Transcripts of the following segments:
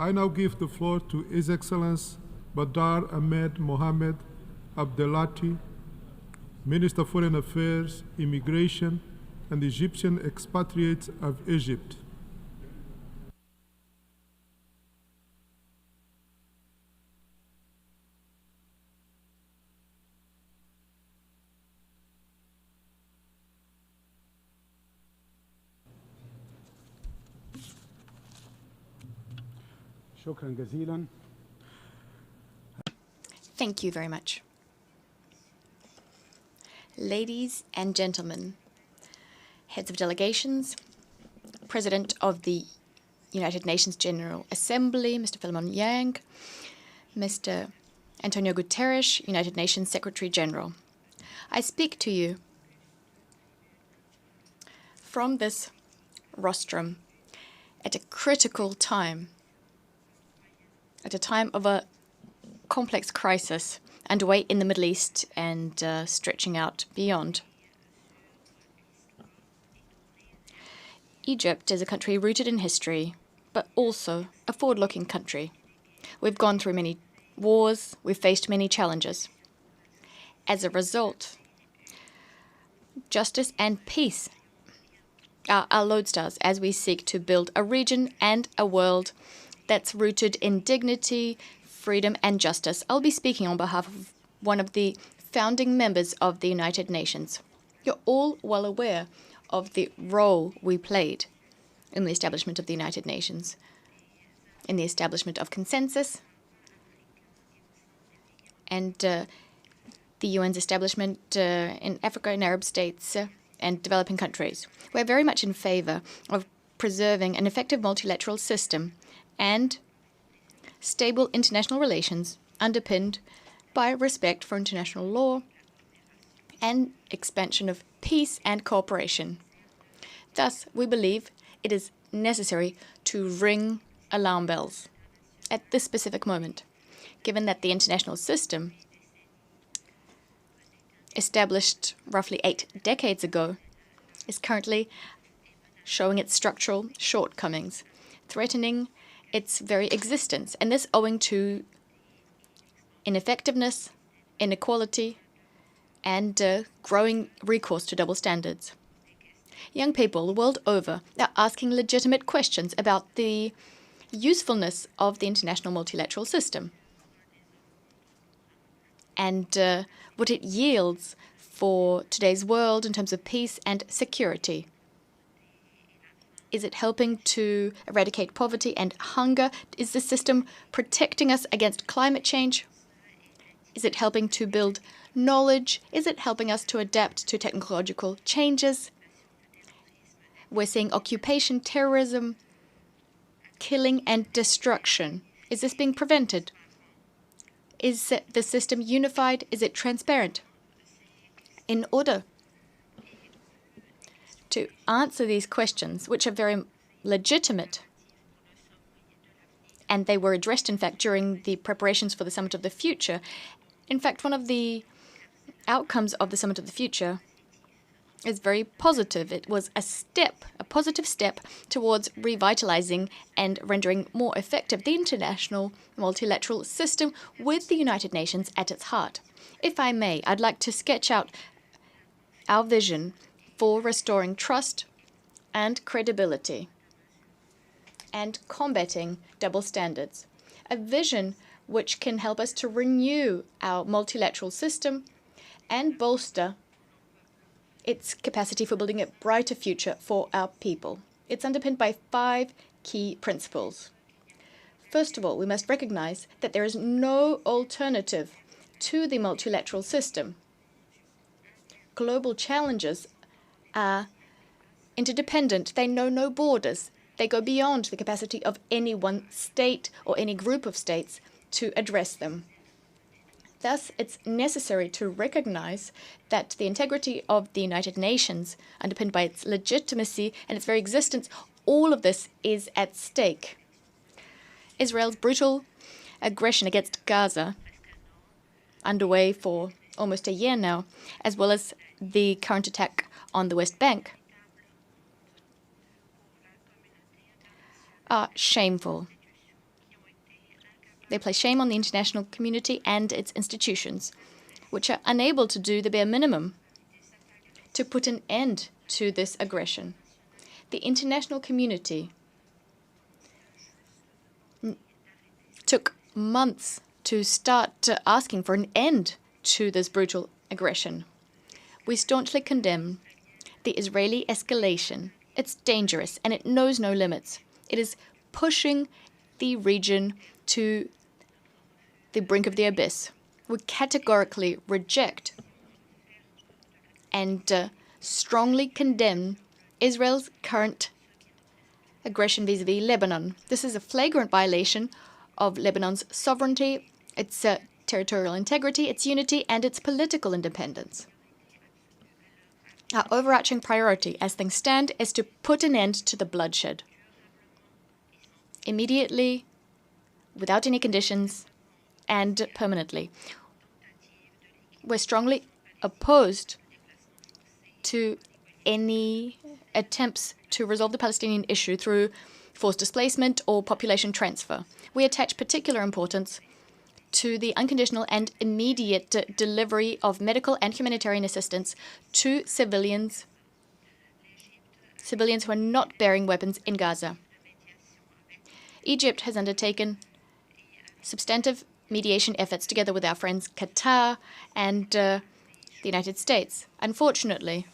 I now give the floor to His Excellency Badr Ahmed Mohamed Abdelati, Minister of Foreign Affairs, Immigration, and Egyptian Expatriates of Egypt. شكرا جزيلا. Thank you very much. Ladies and gentlemen, heads of delegations, President of the United Nations General Assembly, Mr. Philemon Yang, Mr. Antonio Guterres, United Nations Secretary General. I speak to you from this rostrum at a critical time, at a time of a complex crisis underway in the Middle East and stretching out beyond. Egypt is a country rooted in history, but also a forward-looking country. We've gone through many wars, we've faced many challenges. As a result, justice and peace are our lodestars as we seek to build a region and a world that's rooted in dignity, freedom, and justice. I'll be speaking on behalf of one of the founding members of the United Nations. You're all well aware of the role we played in the establishment of the United Nations, in the establishment of consensus, and the UN's establishment in Africa and Arab states and developing countries. We're very much in favor of preserving an effective multilateral system and stable international relations underpinned by respect for international law and expansion of peace and cooperation. Thus, we believe it is necessary to ring alarm bells at this specific moment, given that the international system, established roughly 8 decades ago, is currently showing its structural shortcomings, threatening its very existence, and this owing to ineffectiveness, inequality, and growing recourse to double standards. Young people the world over are asking legitimate questions about the usefulness of the international multilateral system and what it yields for today's world in terms of peace and security. Is it helping to eradicate poverty and hunger? Is the system protecting us against climate change? Is it helping to build knowledge? Is it helping us to adapt to technological changes? We're seeing occupation, terrorism, killing, and destruction. Is this being prevented? Is the system unified? Is it transparent? In order to answer these questions, which are very legitimate, and they were addressed, in fact, during the preparations for the Summit of the Future. In fact, one of the outcomes of the Summit of the Future is very positive. It was a positive step towards revitalizing and rendering more effective the international multilateral system with the United Nations at its heart. If I may, I'd like to sketch out our vision for restoring trust and credibility and combating double standards. A vision which can help us to renew our multilateral system and bolster its capacity for building a brighter future for our people. It's underpinned by 5 key principles. First of all, we must recognize that there is no alternative to the multilateral system. Global challenges are interdependent. They know no borders. They go beyond the capacity of any one state or any group of states to address them. Thus, it's necessary to recognize that the integrity of the United Nations, underpinned by its legitimacy and its very existence, all of this is at stake. Israel's brutal aggression against Gaza, underway for almost a year now, as well as the current attack on the West Bank, are shameful. They place shame on the international community and its institutions, which are unable to do the bare minimum to put an end to this aggression. The international community took months to start asking for an end to this brutal aggression. We staunchly condemn the Israeli escalation. It's dangerous and it knows no limits. It is pushing the region to the brink of the abyss. We categorically reject and strongly condemn Israel's current aggression vis-à-vis Lebanon. This is a flagrant violation of Lebanon's sovereignty, its territorial integrity, its unity, and its political independence. Our overarching priority, as things stand, is to put an end to the bloodshed. Immediately, without any conditions, and permanently. We're strongly opposed to any attempts to resolve the Palestinian issue through forced displacement or population transfer. We attach particular importance to the unconditional and immediate delivery of medical and humanitarian assistance to civilians who are not bearing weapons in Gaza. Egypt has undertaken substantive mediation efforts together with our friends Qatar and the United States. Unfortunately,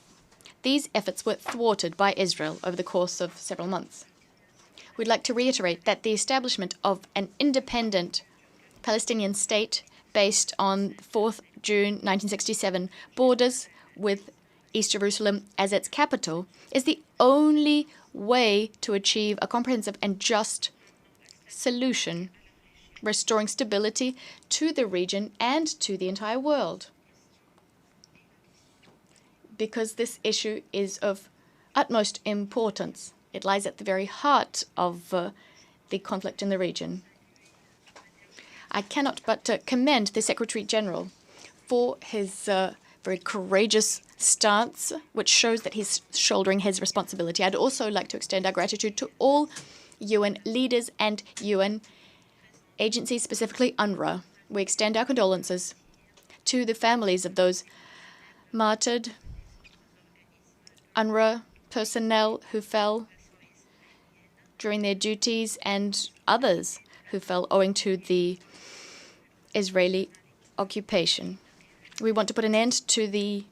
these efforts were thwarted by Israel over the course of several months. We'd like to reiterate that the establishment of an independent Palestinian state based on 4th June 1967 borders with East Jerusalem as its capital is the only way to achieve a comprehensive and just solution, restoring stability to the region and to the entire world. Because this issue is of utmost importance. It lies at the very heart of the conflict in the region. I cannot but commend the Secretary General for his very courageous stance, which shows that he's shouldering his responsibility. I'd also like to extend our gratitude to all UN leaders and UN agencies, specifically UNRWA. We extend our condolences to the families of those martyred UNRWA personnel who fell during their duties and others who fell owing to the Israeli occupation. We want to put an end to the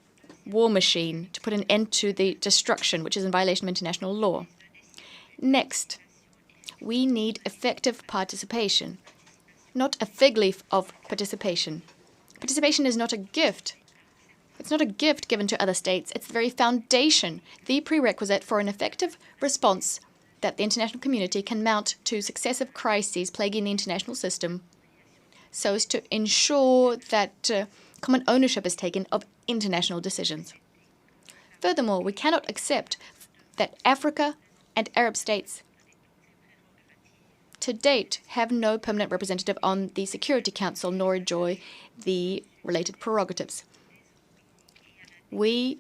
war machine, to put an end to the destruction, which is in violation of international law. Next, we need effective participation, not a fig leaf of participation. Participation is not a gift. It's not a gift given to other states. It's the very foundation, the prerequisite for an effective response that the international community can mount to successive crises plaguing the international system, so as to ensure that common ownership is taken of international decisions. Furthermore, we cannot accept that Africa and Arab states to date have no permanent representative on the Security Council nor enjoy the related prerogatives. We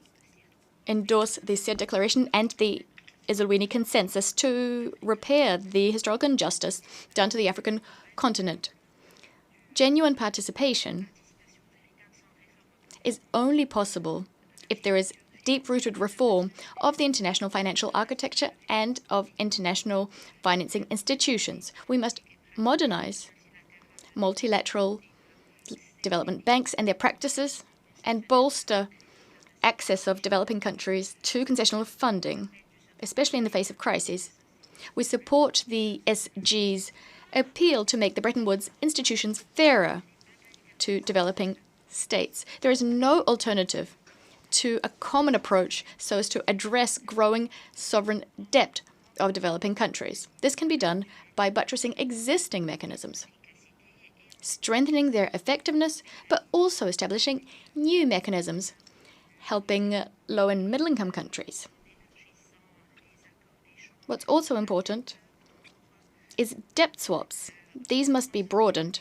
endorse the said declaration and the Eswatini consensus to repair the historical injustice done to the African continent. Genuine participation is only possible if there is deep-rooted reform of the international financial architecture and of international financing institutions. We must modernize multilateral development banks and their practices and bolster access of developing countries to concessional funding, especially in the face of crises. We support the SG's appeal to make the Bretton Woods institutions fairer to developing states. There is no alternative to a common approach so as to address growing sovereign debt of developing countries. This can be done by buttressing existing mechanisms, strengthening their effectiveness, but also establishing new mechanisms, helping low and middle-income countries. What's also important is debt swaps. These must be broadened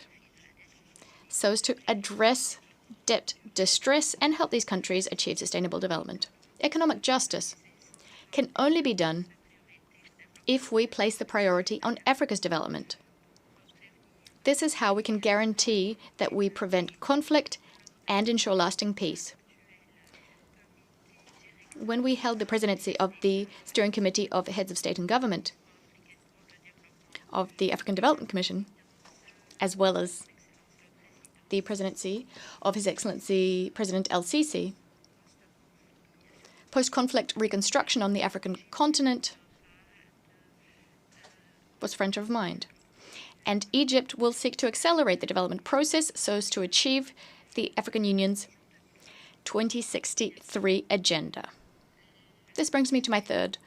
so as to address debt distress and help these countries achieve sustainable development. Economic justice can only be done if we place the priority on Africa's development. This is how we can guarantee that we prevent conflict and ensure lasting peace. When we held the presidency of the Steering Committee of Heads of State and Government of the African Development Commission, as well as the presidency of His Excellency President El-Sisi, post-conflict reconstruction on the African continent was front of mind. And Egypt will seek to accelerate the development process so as to achieve the African Union's 2063 agenda. This brings me to my third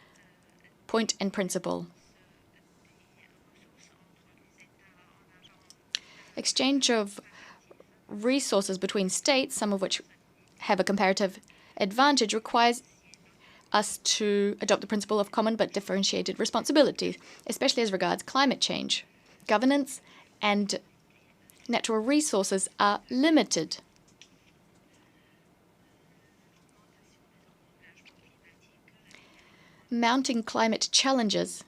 point and principle. Exchange of resources between states, some of which have a comparative advantage, requires us to adopt the principle of common but differentiated responsibilities, especially as regards climate change. Governance and natural resources are limited. Mounting climate challenges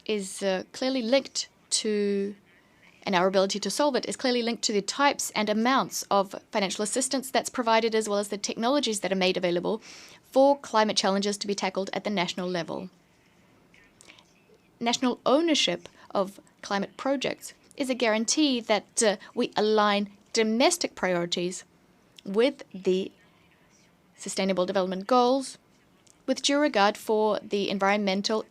is clearly linked to, and our ability to solve it is clearly linked to the types and amounts of financial assistance that's provided, as well as the technologies that are made available for climate challenges to be tackled at the national level. National ownership of climate projects is a guarantee that we align domestic priorities with the Sustainable Development Goals, with due regard for the environmental,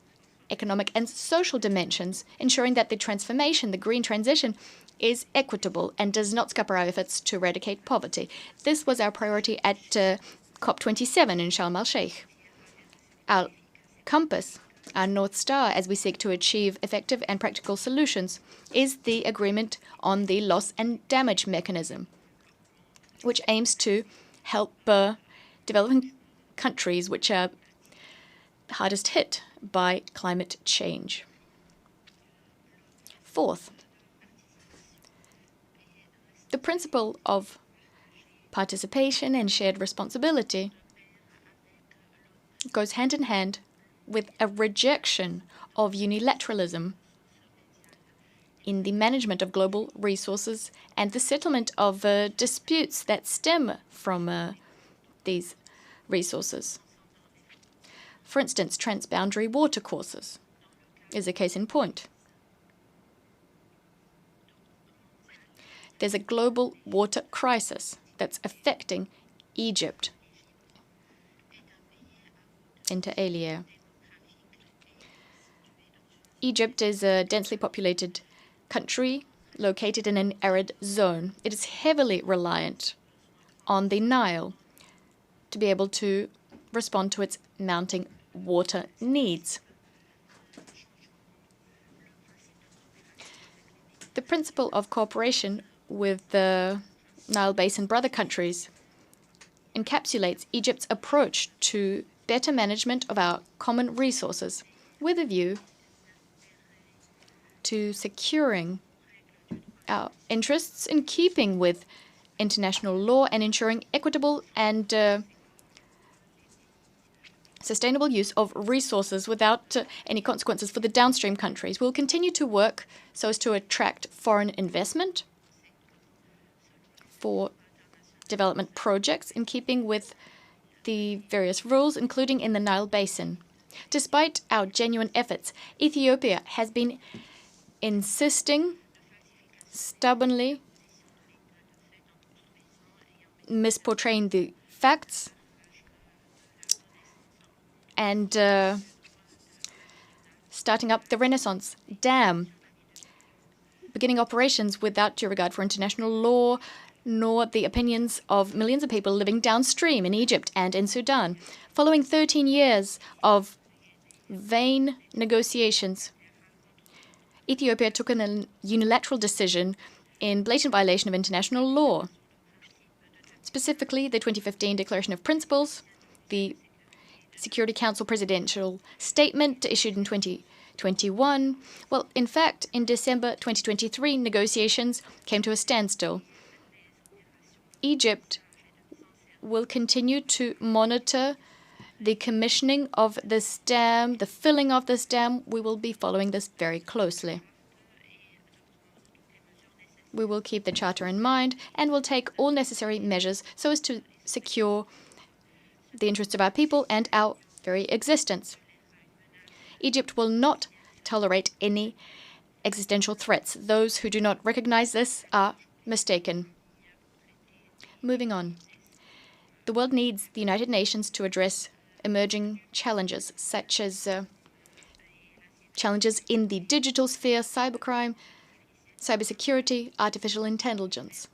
economic, and social dimensions, ensuring that the transformation, the green transition, is equitable and does not scupper our efforts to eradicate poverty. This was our priority at COP27 in Sharm el-Sheikh. Our compass, our North Star, as we seek to achieve effective and practical solutions, is the agreement on the loss and damage mechanism, which aims to help developing countries which are hardest hit by climate change. Fourth, the principle of participation and shared responsibility goes hand in hand with a rejection of unilateralism in the management of global resources and the settlement of disputes that stem from these resources. For instance, transboundary watercourses is a case in point. There's a global water crisis that's affecting Egypt, inter alia. Egypt is a densely populated country located in an arid zone. It is heavily reliant on the Nile to be able to respond to its mounting water needs. The principle of cooperation with the Nile Basin brother countries encapsulates Egypt's approach to better management of our common resources with a view to securing our interests in keeping with international law and ensuring equitable and sustainable use of resources without any consequences for the downstream countries. We'll continue to work so as to attract foreign investment for development projects in keeping with the various rules, including in the Nile Basin. Despite our genuine efforts, Ethiopia has been insisting stubbornly, misportraying the facts, and starting up the Renaissance Dam, beginning operations without due regard for international law, nor the opinions of millions of people living downstream in Egypt and in Sudan. Following 13 years of vain negotiations, Ethiopia took a unilateral decision in blatant violation of international law, specifically the 2015 Declaration of Principles, the Security Council Presidential Statement issued in 2021. Well, in fact, in December 2023, negotiations came to a standstill. Egypt will continue to monitor the commissioning of this dam, the filling of this dam. We will be following this very closely. We will keep the Charter in mind and will take all necessary measures so as to secure the interests of our people and our very existence. Egypt will not tolerate any existential threats. Those who do not recognize this are mistaken. Moving on. The world needs the United Nations to address emerging challenges, such as challenges in the digital sphere, cybercrime, cybersecurity, artificial intelligence.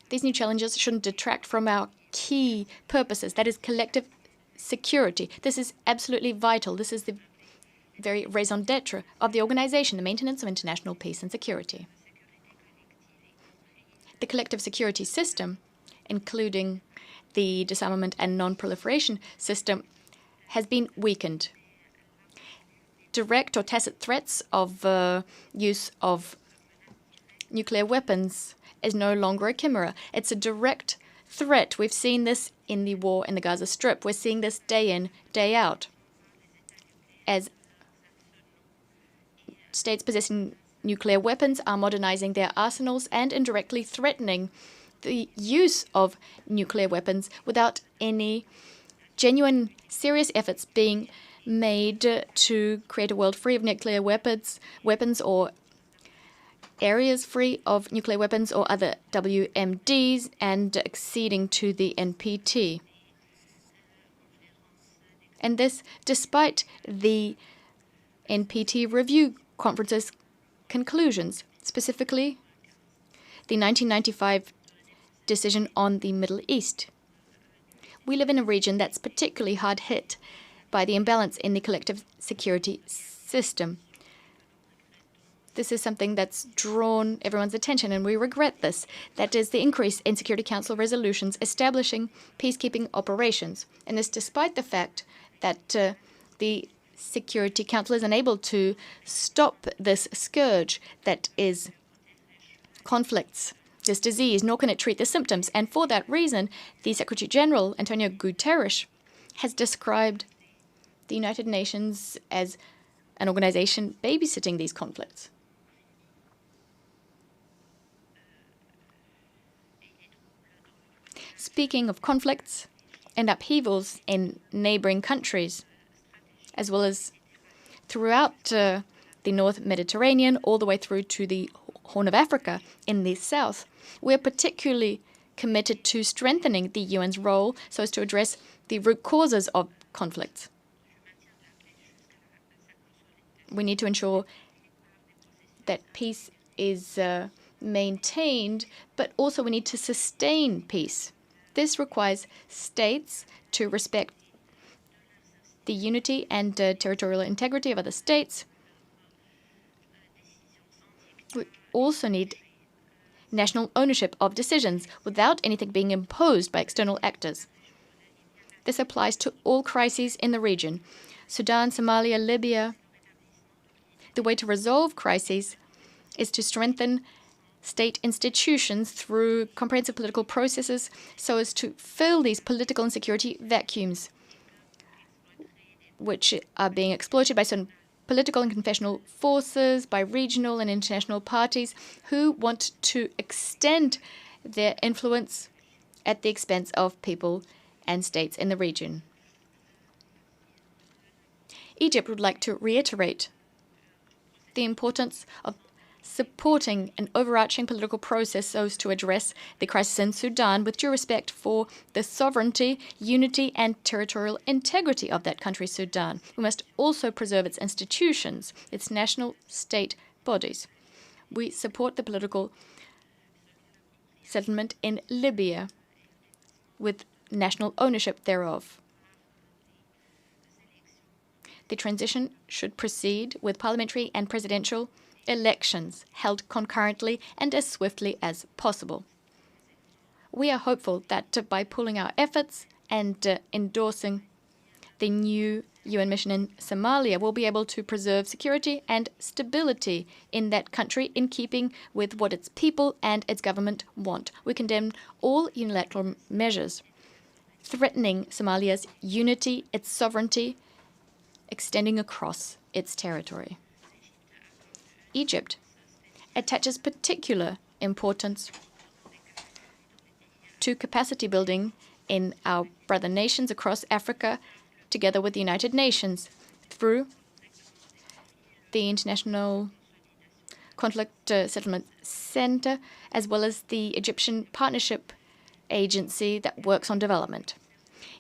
These new challenges shouldn't detract from our key purposes, that is collective security. This is absolutely vital. This is the very raison d'etre of the organization, the maintenance of international peace and security. The collective security system, including the disarmament and non-proliferation system, has been weakened. Direct or tacit threats of use of nuclear weapons is no longer a chimera. It's a direct threat. We've seen this in the war in the Gaza Strip. We're seeing this day in, day out. As states possessing nuclear weapons are modernizing their arsenals and indirectly threatening the use of nuclear weapons without any genuine, serious efforts being made to create a world free of nuclear weapons or areas free of nuclear weapons or other WMDs and acceding to the NPT. And this despite the NPT review conference's conclusions, specifically the 1995 decision on the Middle East. We live in a region that's particularly hard hit by the imbalance in the collective security system. This is something that's drawn everyone's attention, and we regret this. That is the increase in Security Council resolutions establishing peacekeeping operations. And this despite the fact that the Security Council is unable to stop this scourge that is conflicts, this disease, nor can it treat the symptoms. And for that reason, the Secretary General, Antonio Guterres, has described the United Nations as an organization babysitting these conflicts. Speaking of conflicts and upheavals in neighboring countries, as well as throughout the North Mediterranean, all the way through to the Horn of Africa in the south, we're particularly committed to strengthening the UN's role so as to address the root causes of conflicts. We need to ensure that peace is maintained, but also we need to sustain peace. This requires states to respect the unity and territorial integrity of other states. We also need national ownership of decisions without anything being imposed by external actors. This applies to all crises in the region: Sudan, Somalia, Libya. The way to resolve crises is to strengthen state institutions through comprehensive political processes so as to fill these political and security vacuums, which are being exploited by certain political and confessional forces, by regional and international parties who want to extend their influence at the expense of people and states in the region. Egypt would like to reiterate the importance of supporting an overarching political process so as to address the crisis in Sudan with due respect for the sovereignty, unity, and territorial integrity of that country, Sudan. We must also preserve its institutions, its national state bodies. We support the political settlement in Libya with national ownership thereof. The transition should proceed with parliamentary and presidential elections held concurrently and as swiftly as possible. We are hopeful that by pooling our efforts and endorsing the new UN mission in Somalia, we'll be able to preserve security and stability in that country in keeping with what its people and its government want. We condemn all unilateral measures threatening Somalia's unity, its sovereignty, extending across its territory. Egypt attaches particular importance to capacity building in our brother nations across Africa, together with the United Nations, through the International Conflict Settlement Center, as well as the Egyptian Partnership Agency that works on development.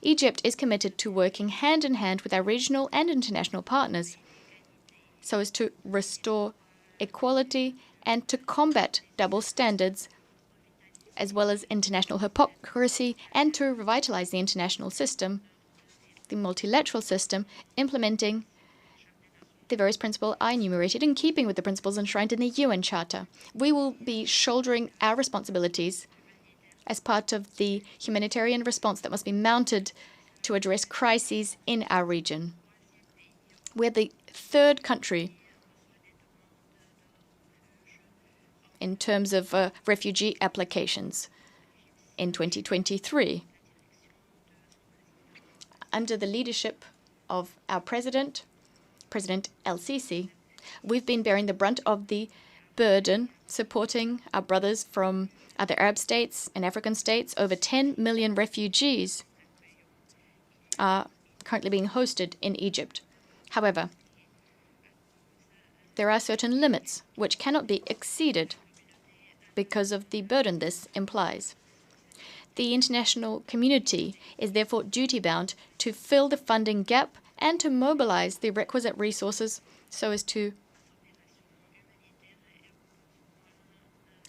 Egypt is committed to working hand in hand with our regional and international partners so as to restore equality and to combat double standards, as well as international hypocrisy, and to revitalize the international system, the multilateral system, implementing the various principles I enumerated in keeping with the principles enshrined in the UN Charter. We will be shouldering our responsibilities as part of the humanitarian response that must be mounted to address crises in our region. We're the third country in terms of refugee applications in 2023. Under the leadership of our President El-Sisi, we've been bearing the brunt of the burden, supporting our brothers from other Arab states and African states. Over 10 million refugees are currently being hosted in Egypt. However, there are certain limits which cannot be exceeded because of the burden this implies. The international community is therefore duty-bound to fill the funding gap and to mobilize the requisite resources so as to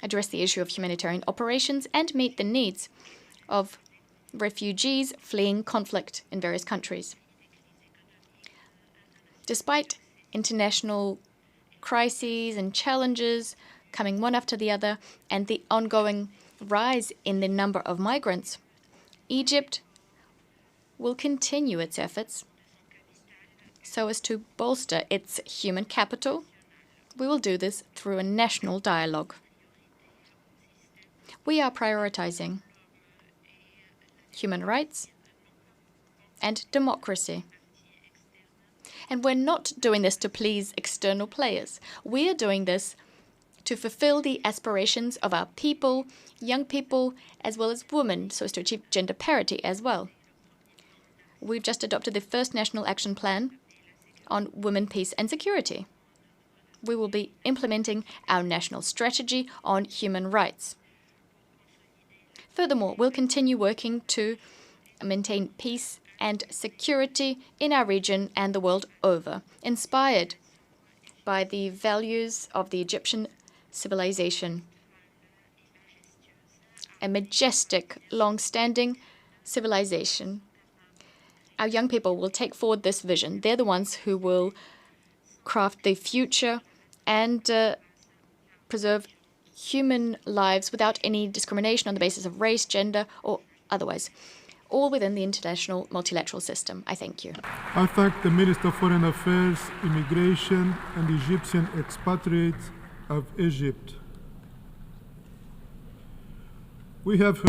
address the issue of humanitarian operations and meet the needs of refugees fleeing conflict in various countries. Despite international crises and challenges coming one after the other and the ongoing rise in the number of migrants, Egypt will continue its efforts so as to bolster its human capital. We will do this through a national dialogue. We are prioritizing human rights and democracy. And we're not doing this to please external players. We are doing this to fulfill the aspirations of our people, young people, as well as women, so as to achieve gender parity as well. We've just adopted the first national action plan on women, peace and security. We will be implementing our national strategy on human rights. Furthermore, we'll continue working to maintain peace and security in our region and the world over, inspired by the values of the Egyptian civilization. A majestic, long-standing civilization. Our young people will take forward this vision. They're the ones who will craft the future and preserve human lives without any discrimination on the basis of race, gender, or otherwise, all within the international multilateral system. I thank you. I thank the Minister of Foreign Affairs, Immigration, and Egyptian expatriates of Egypt. We have heard